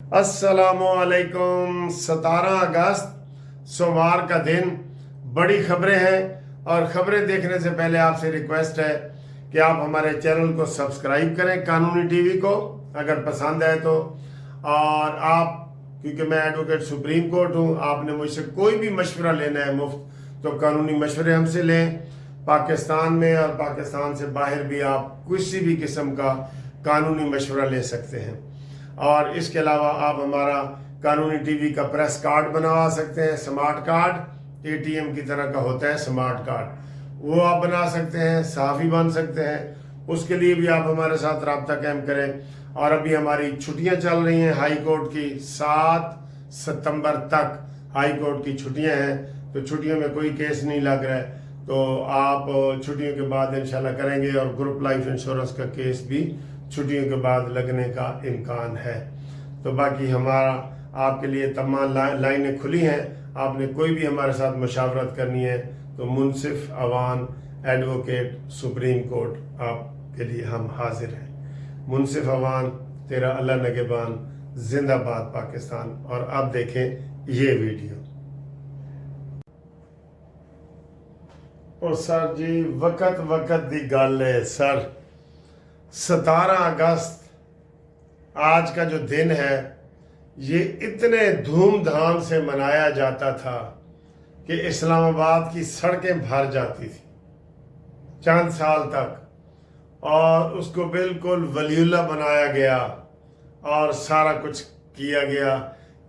अस्सलामु अलैकुम। 17 अगस्त सोमवार का दिन, बड़ी खबरें हैं और खबरें देखने से पहले आपसे रिक्वेस्ट है कि आप हमारे चैनल को सब्सक्राइब करें, कानूनी टीवी को, अगर पसंद है तो। और आप, क्योंकि मैं एडवोकेट सुप्रीम कोर्ट हूँ, आपने मुझसे कोई भी मशवरा लेना है मुफ्त, तो कानूनी मशवरे हमसे लें। पाकिस्तान में और पाकिस्तान से बाहर भी आप किसी भी किस्म का कानूनी मशवरा ले सकते हैं। और इसके अलावा आप हमारा कानूनी टीवी का प्रेस कार्ड बनवा सकते हैं, स्मार्ट कार्ड, एटीएम की तरह का होता है स्मार्ट कार्ड, वो आप बना सकते हैं, सहाफ़ी बन सकते हैं। उसके लिए भी आप हमारे साथ रब्ता कायम करें। और अभी हमारी छुट्टियां चल रही हैं हाई कोर्ट की, 7 सितंबर तक हाई कोर्ट की छुट्टियां हैं, तो छुट्टियों में कोई केस नहीं लग रहा है, तो आप छुट्टियों के बाद इंशाल्लाह करेंगे। और ग्रुप लाइफ इंश्योरेंस का केस भी छुट्टियों के बाद लगने का इम्कान है। तो बाकी हमारा आपके लिए तमाम लाइनें खुली हैं। आपने कोई भी हमारे साथ मशावरत करनी है तो मुनसिफ अवान एडवोकेट सुप्रीम कोर्ट आपके लिए हम हाजिर हैं। मुनसिफ अवान, तेरा अल्लाह नगेबान, जिंदाबाद पाकिस्तान। और अब देखें ये वीडियो। और सर जी, वक्त दी गल है सर, 17 अगस्त आज का जो दिन है, ये इतने धूमधाम से मनाया जाता था कि इस्लामाबाद की सड़कें भर जाती थी चंद साल तक, और उसको बिल्कुल वलीउल्लाह बनाया गया और सारा कुछ किया गया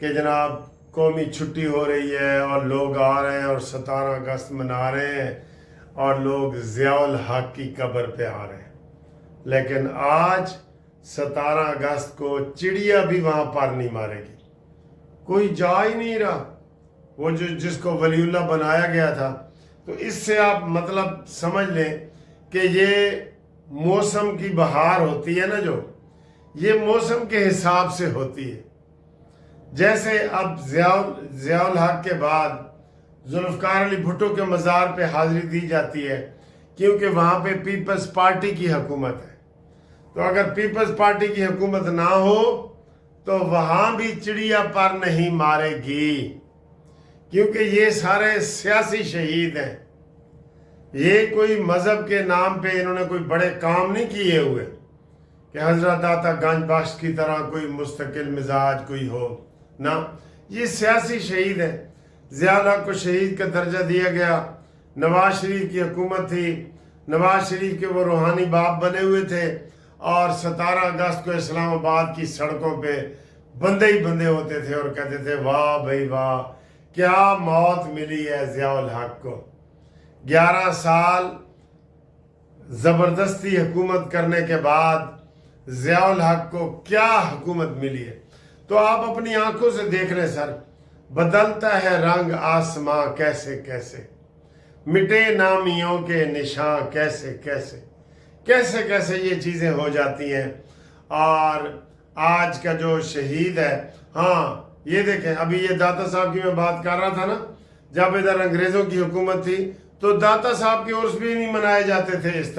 कि जनाब कौमी छुट्टी हो रही है और लोग आ रहे हैं और 17 अगस्त मना रहे हैं और लोग ज़ियाउल हक की कब्र पे आ रहे हैं। लेकिन आज 17 अगस्त को चिड़िया भी वहां पर नहीं मारेगी, कोई जा ही नहीं रहा, वो जो जिसको वलीउल्लाह बनाया गया था। तो इससे आप मतलब समझ लें कि ये मौसम की बहार होती है ना, जो ये मौसम के हिसाब से होती है। जैसे अब ज़ियाउल हक के बाद जुल्फ़िकार अली भुट्टो के मज़ार पे हाजिरी दी जाती है, क्योंकि वहाँ पे पीपल्स पार्टी की हुकूमत है। तो अगर पीपल्स पार्टी की हुकूमत ना हो तो वहाँ भी चिड़िया पर नहीं मारेगी, क्योंकि ये सारे सियासी शहीद हैं। ये कोई मज़हब के नाम पे इन्होंने कोई बड़े काम नहीं किए हुए कि हज़रत दाता गंज बख्श की तरह कोई मुस्तकिल मिजाज कोई हो ना, ये सियासी शहीद है। ज़ियाउल हक को शहीद का दर्जा दिया गया। नवाज शरीफ की हुकूमत थी, नवाज शरीफ के वो रूहानी बाप बने हुए थे, और 17 अगस्त को इस्लामाबाद की सड़कों पे बंदे ही बंदे होते थे और कहते थे वाह भाई वाह, क्या मौत मिली है ज़ियाउल हक को। 11 साल ज़बरदस्ती हुकूमत करने के बाद ज़ियाउल हक को क्या हुकूमत मिली है। तो आप अपनी आंखों से देख रहे सर, बदलता है रंग आसमां कैसे कैसे, मिटे नामियों के निशान कैसे कैसे कैसे कैसे ये चीज़ें हो जाती हैं। और आज का जो शहीद है, हाँ ये देखें, अभी ये दाता साहब की मैं बात कर रहा था ना, जब इधर अंग्रेज़ों की हुकूमत थी तो दाता साहब के उर्स भी नहीं मनाए जाते थे, इस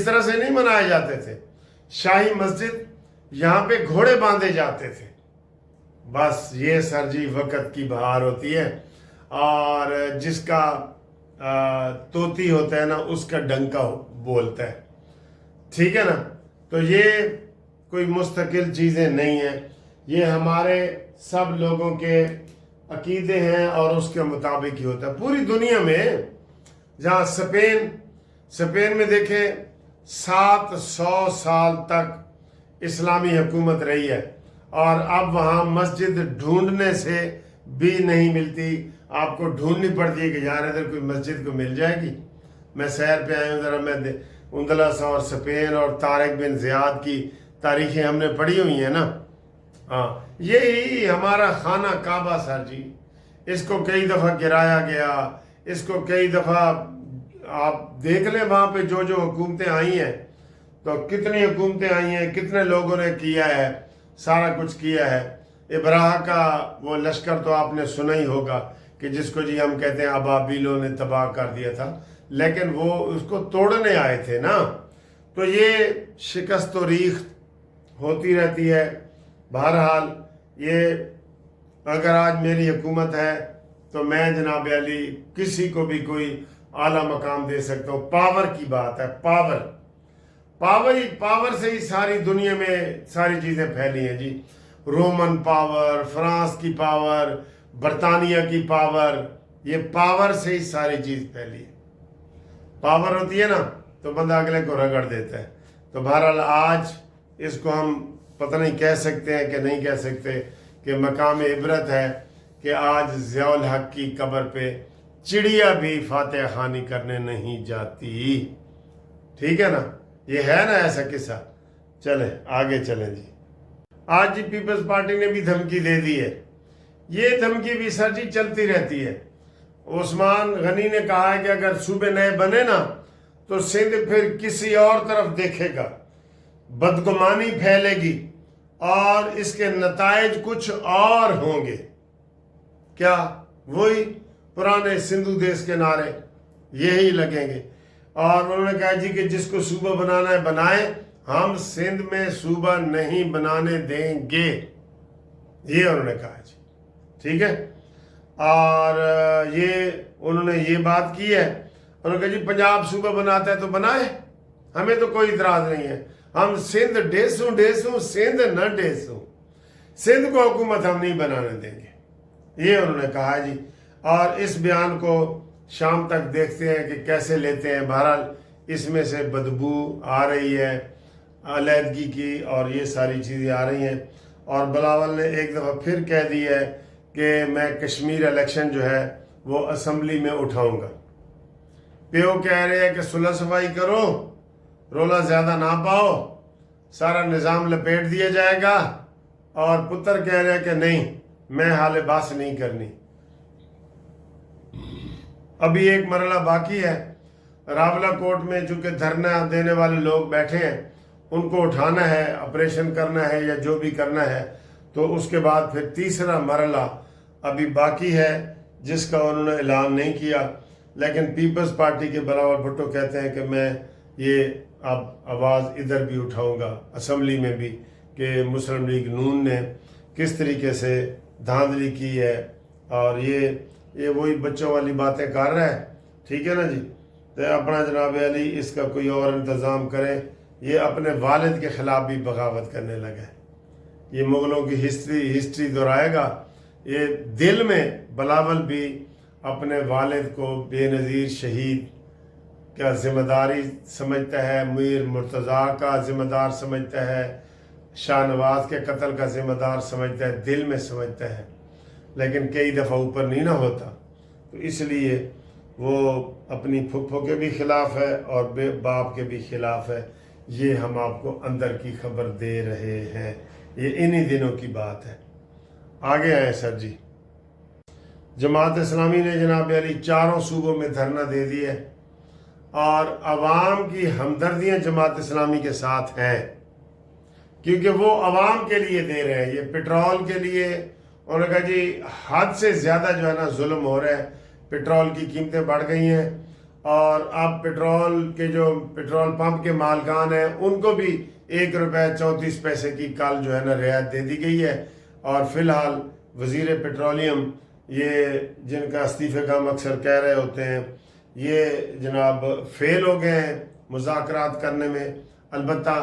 तरह से नहीं मनाए जाते थे। शाही मस्जिद यहाँ पे घोड़े बांधे जाते थे। बस ये सर जी वक्त की बहार होती है, और जिसका तोती होता है ना, उसका डंका बोलता है, ठीक है ना। तो ये कोई मुस्तकिल चीज़ें नहीं हैं, ये हमारे सब लोगों के अकीदे हैं और उसके मुताबिक ही होता है। पूरी दुनिया में, जहाँ स्पेन में देखें 700 साल तक इस्लामी हुकूमत रही है, और अब वहाँ मस्जिद ढूंढने से भी नहीं मिलती, आपको ढूंढनी पड़ती है कि यार इधर कोई मस्जिद को मिल जाएगी। मैं सैर पे आया हूँ, ज़रा मैं उंदलस और स्पेन और तारिक बिन ज़ियाद की तारीखें हमने पढ़ी हुई हैं ना। हाँ, यही हमारा खाना काबा सर जी, इसको कई दफ़ा गिराया गया, इसको कई दफ़ा आप देख लें वहाँ पे जो जो हुकूमतें आई हैं, तो कितनी हुकूमतें आई हैं, कितने लोगों ने किया है, सारा कुछ किया है। इब्राह का वो लश्कर तो आपने सुना ही होगा कि जिसको जी हम कहते हैं अबाबीलों ने तबाह कर दिया था, लेकिन वो उसको तोड़ने आए थे ना। तो ये शिकस्त व रीख होती रहती है, बहरहाल ये अगर आज मेरी हुकूमत है तो मैं जनाब अली किसी को भी कोई आला मकाम दे सकता हूँ। पावर की बात है, पावर से ही सारी दुनिया में सारी चीज़ें फैली हैं जी। रोमन पावर, फ्रांस की पावर, बरतानिया की पावर, ये पावर से ही सारी चीज़ फैली है। पावर होती है ना तो बंदा अगले को रगड़ देता है। तो बहरहाल आज इसको हम पता नहीं कह सकते हैं कि नहीं कह सकते कि मकाम इबरत है कि आज ज़ियाउल हक की कब्र पे चिड़िया भी फातिहा खानी करने नहीं जाती। ठीक है ना, ये है ना ऐसा किस्सा। चले आगे चलें जी। आज जी पीपल्स पार्टी ने भी धमकी दे दी है। ये धमकी भी सर जी चलती रहती है। उस्मान गनी ने कहा है कि अगर सूबे नए बने ना तो सिंध फिर किसी और तरफ देखेगा, बदगुमानी फैलेगी और इसके नताइज कुछ और होंगे। क्या वही पुराने सिंधु देश के नारे यही लगेंगे। और उन्होंने कहा जी कि जिसको सूबा बनाना है बनाए, हम सिंध में सूबा नहीं बनाने देंगे, ये उन्होंने कहा जी। ठीक है, और ये उन्होंने ये बात की है। उन्होंने कहा जी पंजाब सूबा बनाता है तो बनाए, हमें तो कोई इतराज नहीं है। हम सिंध डेसू सिंध न डेसू, सिंध को हुकूमत हम नहीं बनाने देंगे, ये उन्होंने कहा जी। और इस बयान को शाम तक देखते हैं कि कैसे लेते हैं। बहरहाल इसमें से बदबू आ रही है अलहदगी की और ये सारी चीज़ें आ रही हैं। और बिलावल ने एक दफ़ा फिर कह दी है कि मैं कश्मीर इलेक्शन जो है वो असम्बली में उठाऊंगा। प्यो कह रहे हैं कि सुलह सफाई करो, रोला ज़्यादा ना पाओ, सारा निज़ाम लपेट दिया जाएगा। और पुत्र कह रहे हैं कि नहीं, मैं हाले बास नहीं करनी। अभी एक मरला बाकी है। रावला कोर्ट में चूंकि धरना देने वाले लोग बैठे हैं, उनको उठाना है, ऑपरेशन करना है या जो भी करना है, तो उसके बाद फिर तीसरा मरला अभी बाकी है जिसका उन्होंने ऐलान नहीं किया। लेकिन पीपल्स पार्टी के बिलावल भुट्टो कहते हैं कि मैं ये अब आवाज़ इधर भी उठाऊंगा असम्बली में भी कि मुस्लिम लीग नून ने किस तरीके से धांधली की है और ये वही बच्चों वाली बातें कर रहा है। ठीक है ना जी, तो अपना जनाब अली इसका कोई और इंतज़ाम करें। ये अपने वालिद के ख़िलाफ़ भी बगावत करने लगा है। ये मुग़लों की हिस्ट्री दोहराएगा। ये दिल में बिलावल भी अपने वालिद को बेनज़ीर शहीद का ज़िम्मेदारी समझता है, मीर मुर्तज़ा का ज़िम्मेदार समझता है, शाहनवाज के कत्ल का ज़िम्मेदार समझता है, दिल में समझता है, लेकिन कई दफ़ा ऊपर नहीं ना होता। तो इसलिए वो अपनी फुफ्फो के भी ख़िलाफ़ है और बाप के भी ख़िलाफ़ है। ये हम आपको अंदर की खबर दे रहे हैं, ये इन्हीं दिनों की बात है। आगे आए सर जी। जमात इस्लामी ने जनाब अली चारों सूबों में धरना दे दिया और आवाम की हमदर्दियाँ जमात इस्लामी के साथ हैं, क्योंकि वो आवाम के लिए दे रहे हैं। ये पेट्रोल के लिए उन्होंने कहा जी हद से ज़्यादा जो है ना जुल्म हो रहा है, पेट्रोल की कीमतें बढ़ गई हैं और अब पेट्रोल के जो पेट्रोल पंप के मालकान हैं उनको भी ₹1.34 की कल जो है ना रियायत दे दी गई है। और फ़िलहाल वज़ीर पेट्रोलियम ये जिनका इस्तीफ़े का हम अक्सर कह रहे होते हैं, ये जनाब फेल हो गए हैं मुज़ाकरात करने में। अलबत्ता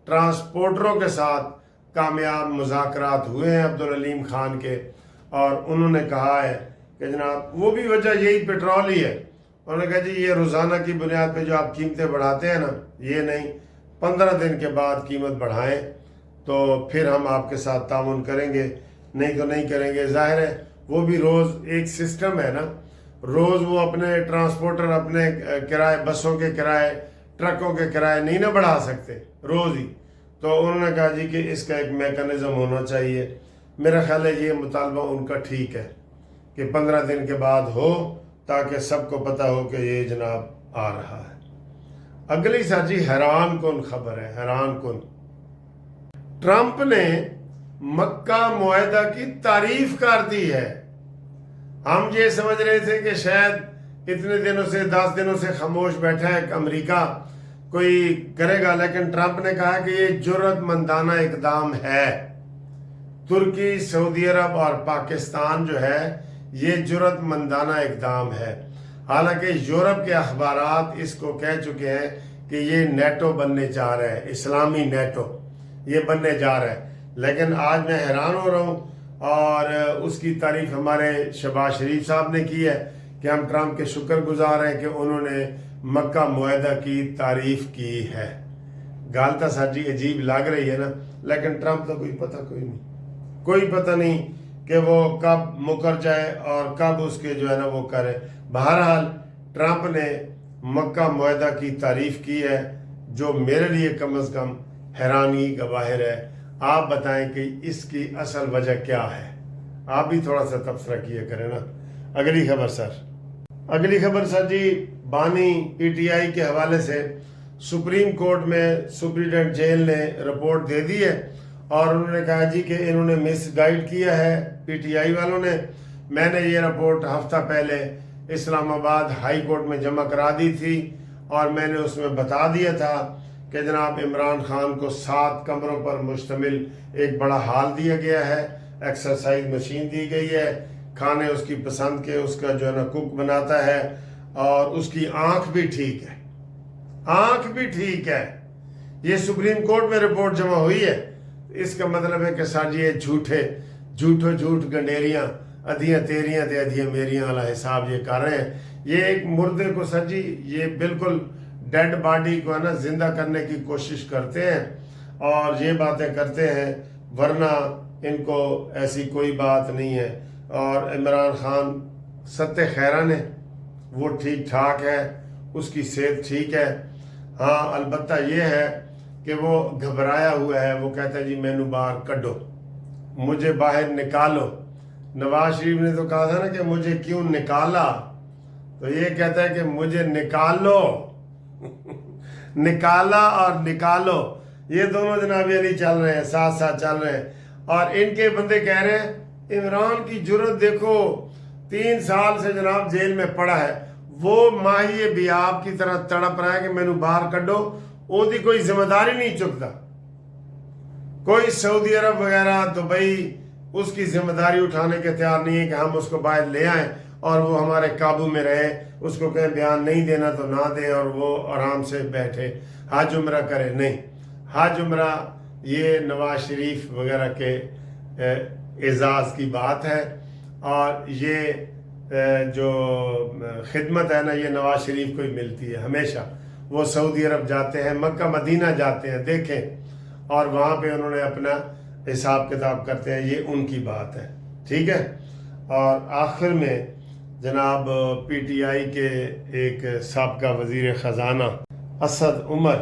ट्रांसपोर्टरों के साथ कामयाब मुज़ाकरात हुए हैं अब्दुल अलीम खान के, और उन्होंने कहा है कि जनाब वो भी वजह यही पेट्रोल ही है। उन्होंने कहा जी ये रोज़ाना की बुनियाद पे जो आप कीमतें बढ़ाते हैं ना, ये नहीं, 15 दिन के बाद कीमत बढ़ाएं तो फिर हम आपके साथ ताउन करेंगे, नहीं तो नहीं करेंगे। जाहिर है वो भी रोज़ एक सिस्टम है ना, रोज़ वो अपने ट्रांसपोर्टर अपने किराए, बसों के किराए, ट्रकों के किराए नहीं ना बढ़ा सकते रोज़ ही। तो उन्होंने कहा जी कि इसका एक मेकनिज़म होना चाहिए। मेरा ख्याल है ये मुतालबा उनका ठीक है कि 15 दिन के बाद हो, ताकि सबको पता हो कि ये जनाब आ रहा है। अगली सर जी हैरान कुन खबर है, हैरान कुन। ट्रंप ने मक्का मुआहदा की तारीफ कर दी है। हम ये समझ रहे थे कि शायद इतने दिनों से 10 दिनों से खामोश बैठा है अमेरिका, कोई करेगा, लेकिन ट्रंप ने कहा कि ये जुर्रतमंदाना इकदाम है। ترکی، سعودی عرب اور پاکستان جو ہے یہ جرأت مندانہ اقدام ہے۔ حالانکہ یورپ کے اخبارات اس کو کہہ چکے ہیں کہ یہ نیٹو بننے جا رہا ہے، اسلامی نیٹو یہ بننے جا رہا ہے۔ لیکن آج میں حیران ہو رہا ہوں، اور اس کی تعریف ہمارے شہباز شریف صاحب نے کی ہے کہ ہم ٹرمپ کے شکر گزار ہیں کہ انہوں نے مکہ معاہدہ کی تعریف کی ہے۔ گال تو ساجی عجیب لگ رہی ہے نا، لیکن ٹرمپ تو کوئی پتہ نہیں کہ وہ کب مکر جائے اور کب اس کے جو ہے نا وہ کرے۔ بہرحال ٹرمپ نے مکہ معاہدہ کی تعریف کی ہے، جو میرے لیے کم از کم حیرانی کا باہر ہے۔ آپ بتائیں کہ اس کی اصل وجہ کیا ہے؟ آپ بھی تھوڑا سا تبصرہ کیا کریں نا۔ اگلی خبر سر جی، بانی پی ٹی آئی کے حوالے سے سپریم کورٹ میں سپریڈنٹ جیل نے رپورٹ دے دی ہے، اور انہوں نے کہا جی کہ انہوں نے مس گائیڈ کیا ہے پی ٹی آئی والوں نے۔ میں نے یہ رپورٹ ہفتہ پہلے اسلام آباد ہائی کورٹ میں جمع کرا دی تھی، اور میں نے اس میں بتا دیا تھا کہ جناب عمران خان کو 7 کمروں پر مشتمل ایک بڑا ہال دیا گیا ہے، ایکسرسائز مشین دی گئی ہے، کھانے اس کی پسند کے اس کا جو ہے نا کوک بناتا ہے، اور اس کی آنکھ بھی ٹھیک ہے۔ یہ سپریم کورٹ میں رپورٹ جمع ہوئی ہے۔ اس کا مطلب ہے کہ سر جی یہ جھوٹ گنڈیریاں ادھیاں تیریاں تے ادھیاں میریاں والا حساب یہ کر رہے ہیں۔ یہ ایک مردے کو سر جی یہ بالکل ڈیڈ باڈی کو ہے نا زندہ کرنے کی کوشش کرتے ہیں اور یہ باتیں کرتے ہیں، ورنہ ان کو ایسی کوئی بات نہیں ہے۔ اور عمران خان ستِ خیرن ہے، وہ ٹھیک ٹھاک ہے، اس کی صحت ٹھیک ہے۔ ہاں البتہ یہ ہے کہ وہ گھبرایا ہوا ہے، وہ کہتا ہے جی مینو باہر کڈو، مجھے باہر نکالو۔ نواز شریف نے تو کہا تھا نا کہ مجھے کیوں نکالا، تو یہ کہتا ہے کہ مجھے نکالو نکالا اور نکالو، یہ دونوں جناب علی چل رہے ہیں، ساتھ چل رہے ہیں۔ اور ان کے بندے کہہ رہے ہیں عمران کی جرت دیکھو، 3 سال سے جناب جیل میں پڑا ہے، وہ ماہی بیاب کی طرح تڑپ رہا ہے کہ مینو باہر کڈو، وہ دی کوئی ذمہ داری نہیں چکتا۔ کوئی سعودی عرب وغیرہ دبئی اس کی ذمہ داری اٹھانے کے تیار نہیں ہے کہ ہم اس کو باہر لے آئیں اور وہ ہمارے قابو میں رہے، اس کو کہیں بیان نہیں دینا تو نہ دے اور وہ آرام سے بیٹھے حج عمرہ کرے۔ نہیں، حج عمرہ یہ نواز شریف وغیرہ کے اعزاز کی بات ہے، اور یہ جو خدمت ہے نا یہ نواز شریف کو ہی ملتی ہے ہمیشہ۔ وہ سعودی عرب جاتے ہیں، مکہ مدینہ جاتے ہیں، دیکھیں، اور وہاں پہ انہوں نے اپنا حساب کتاب کرتے ہیں، یہ ان کی بات ہے، ٹھیک ہے۔ اور آخر میں جناب پی ٹی آئی کے ایک سابقہ وزیر خزانہ اسد عمر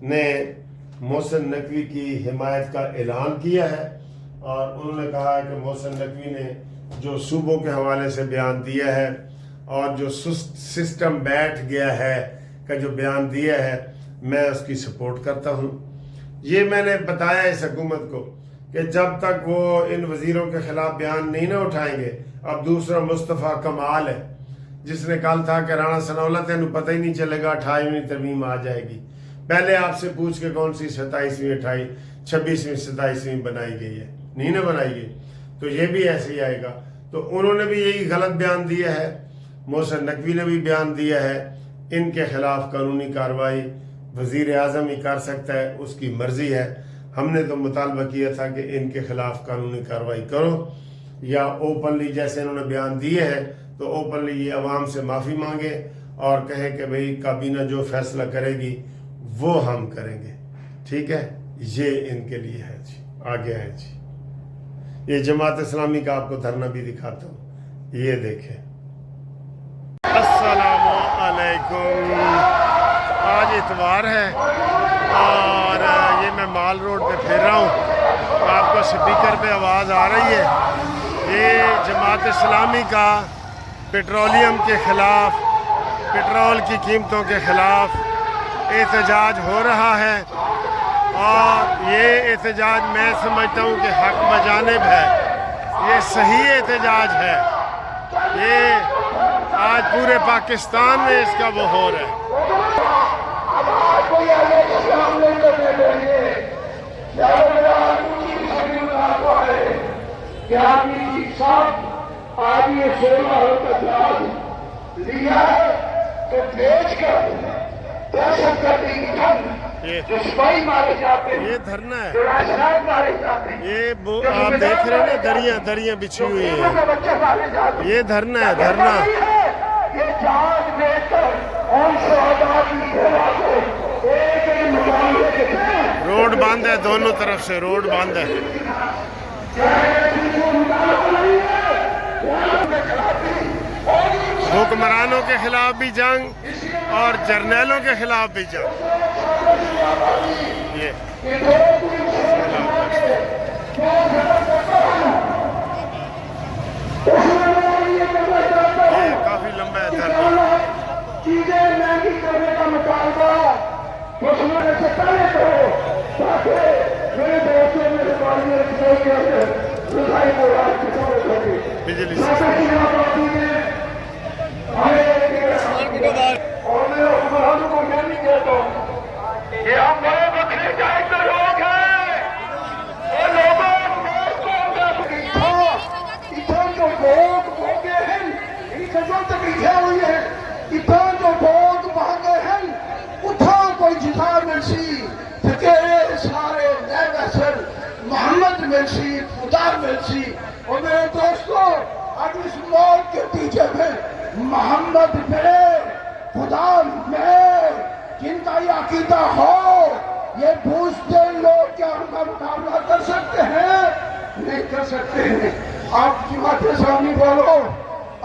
نے محسن نقوی کی حمایت کا اعلان کیا ہے، اور انہوں نے کہا ہے کہ محسن نقوی نے جو صوبوں کے حوالے سے بیان دیا ہے اور جو سسٹم بیٹھ گیا ہے کا جو بیان دیا ہے، میں اس کی سپورٹ کرتا ہوں۔ یہ میں نے بتایا اس حکومت کو کہ جب تک وہ ان وزیروں کے خلاف بیان نہیں نہ اٹھائیں گے۔ اب دوسرا مصطفیٰ کمال ہے، جس نے کہا تھا کہ رانا ثناءاللہ تینوں پتہ ہی نہیں چلے گا، 28ویں ترمیم آ جائے گی۔ پہلے آپ سے پوچھ کے کون سی 27ویں 26ویں 27ویں بنائی گئی ہے؟ نہیں نہ بنائی گئی، تو یہ بھی ایسے ہی آئے گا۔ تو انہوں نے بھی یہی غلط بیان دیا ہے، محسن نقوی نے بھی بیان دیا ہے۔ ان کے خلاف قانونی کارروائی وزیر اعظم ہی کر سکتا ہے، اس کی مرضی ہے۔ ہم نے تو مطالبہ کیا تھا کہ ان کے خلاف قانونی کارروائی کرو، یا اوپنلی جیسے انہوں نے بیان دیے ہیں تو اوپنلی یہ عوام سے معافی مانگے اور کہیں کہ بھئی کابینہ جو فیصلہ کرے گی وہ ہم کریں گے، ٹھیک ہے۔ یہ ان کے لیے ہے جی، آگے ہے جی۔ یہ جماعت اسلامی کا آپ کو دھرنا بھی دکھاتا ہوں، یہ دیکھیں۔ السلام علیکم، آج اتوار ہے اور یہ میں مال روڈ پہ پھر رہا ہوں، آپ کو سپیکر پہ آواز آ رہی ہے۔ یہ جماعت اسلامی کا پیٹرولیم کے خلاف، پیٹرول کی قیمتوں کے خلاف احتجاج ہو رہا ہے، اور یہ احتجاج میں سمجھتا ہوں کہ حق بجانب ہے، یہ صحیح احتجاج ہے۔ یہ آج پورے پاکستان میں اس کا بہور ہے۔ کہ آدمی صاحب آج یہ 16 کا جہاز لیا ہے تو بیچ کر دہشت گردی کی ٹھنڈ جو سپاہی مارے جاتے ہیں، یہ دھرنا ہے، جو راشنات مارے جاتے ہیں، یہ آپ دیکھ رہے ہیں نا دریاں بچھی ہوئی ہیں، بچے مارے جاتے ہیں، یہ دھرنا ہے، دھرنا یہ جہاز بیچ کر ان شہداء کی بھیڑا کو ایک ایک مقام لے کے گئے۔ روڈ بند ہے، دونوں طرف سے روڈ بند ہے۔ حکمرانوں کے خلاف بھی جنگ اور جرنیلوں کے خلاف بھی جنگ۔ یہ کافی لمبا ہے دھرنا۔ چیزیں مہنگی کرنے کا مطالبہ دشمن سے پہلے کرو تاکہ میرے دوستوں میرے بھائیوں رسائی کو راج کی سمجھ ہوگی۔ بجلی اور میں حکمرانوں کو یہ نہیں کہتا ہوں کہ ہم بڑے بکرے جائے کے لوگ ہیں اور لوگوں جو لوگ بھوگے ہیں ان سے جو تکلیفیں ہوئی ہیں اتنا جو بھوگ بھاگے ہیں اتھا کوئی جزا ملسی فکر سارے نئے ویسل محمد ملسی خدا ملسی۔ اور میرے دوستوں اب اس موت کے پیچھے میں محمد میں خدا میں جن کا یہ عقیدہ ہو یہ پوچھتے لوگ کیا ان کا مقابلہ کر سکتے ہیں؟ نہیں کر سکتے ہیں۔ آپ جماعت اسلامی بولو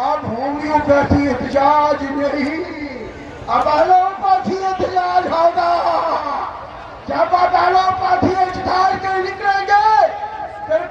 اب ہومیوپیتھی احتجاج نہیں، اب ایلوپیتھی احتجاج ہوگا۔ جب آپ ایلوپیتھی احتجاج کے نکلیں گے پھر